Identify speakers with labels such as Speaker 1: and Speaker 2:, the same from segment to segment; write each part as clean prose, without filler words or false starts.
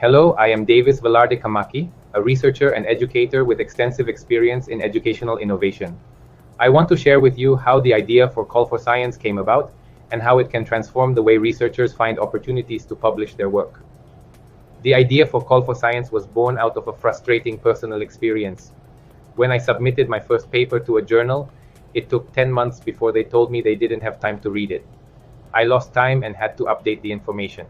Speaker 1: Hello, I am Davis Velarde Kamaki, a researcher and educator with extensive experience in educational innovation. I want to share with you how the idea for Call for Science came about and how it can transform the way researchers find opportunities to publish their work. The idea for Call for Science was born out of a frustrating personal experience. When I submitted my first paper to a journal, it took 10 months before they told me they didn't have time to read it. I lost time and had to update the information.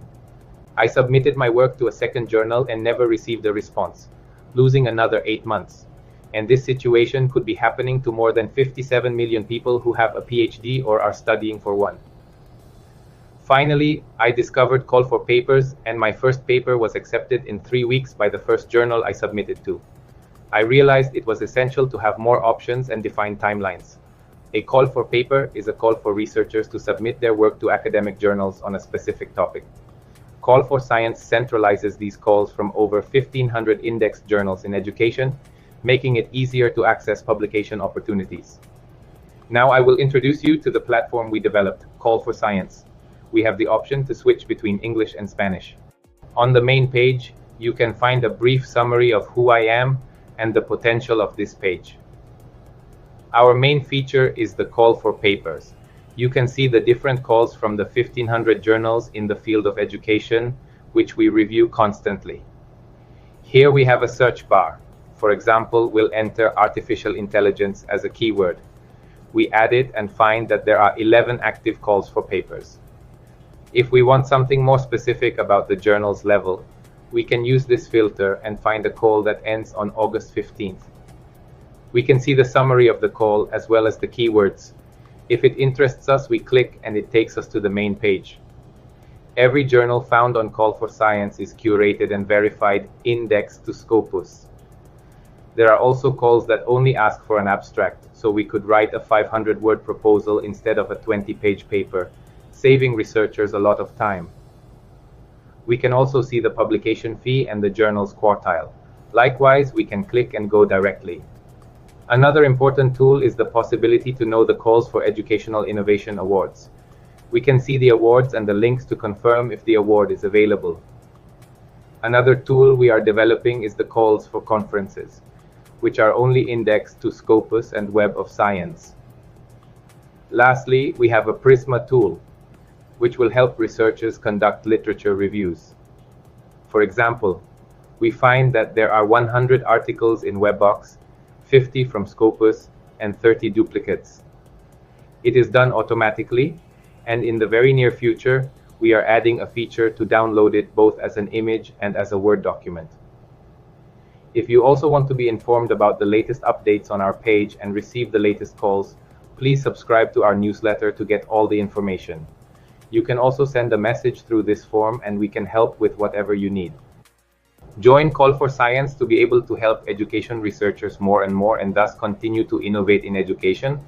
Speaker 1: I submitted my work to a second journal and never received a response, losing another 8 months. And this situation could be happening to more than 57 million people who have a PhD or are studying for one. Finally, I discovered Call for Papers, and my first paper was accepted in 3 weeks by the first journal I submitted to. I realized it was essential to have more options and define timelines. A call for paper is a call for researchers to submit their work to academic journals on a specific topic. Call for Science centralizes these calls from over 1,500 indexed journals in education, making it easier to access publication opportunities. Now I will introduce you to the platform we developed, Call for Science. We have the option to switch between English and Spanish. On the main page, you can find a brief summary of who I am and the potential of this page. Our main feature is the call for papers. You can see the different calls from the 1,500 journals in the field of education, which we review constantly. Here we have a search bar. For example, we'll enter artificial intelligence as a keyword. We add it and find that there are 11 active calls for papers. If we want something more specific about the journal's level, we can use this filter and find a call that ends on August 15th. We can see the summary of the call as well as the keywords. If it interests us, we click and it takes us to the main page. Every journal found on Call for Science is curated and verified, indexed to Scopus. There are also calls that only ask for an abstract, so we could write a 500-word proposal instead of a 20-page paper, saving researchers a lot of time. We can also see the publication fee and the journal's quartile. Likewise, we can click and go directly. Another important tool is the possibility to know the calls for Educational Innovation Awards. We can see the awards and the links to confirm if the award is available. Another tool we are developing is the calls for conferences, which are only indexed to Scopus and Web of Science. Lastly, we have a Prisma tool, which will help researchers conduct literature reviews. For example, we find that there are 100 articles in Webbox, 50 from Scopus, and 30 duplicates. It is done automatically, and in the very near future, we are adding a feature to download it both as an image and as a Word document. If you also want to be informed about the latest updates on our page and receive the latest calls, please subscribe to our newsletter to get all the information. You can also send a message through this form and we can help with whatever you need. Join Call for Science to be able to help education researchers more and thus continue to innovate in education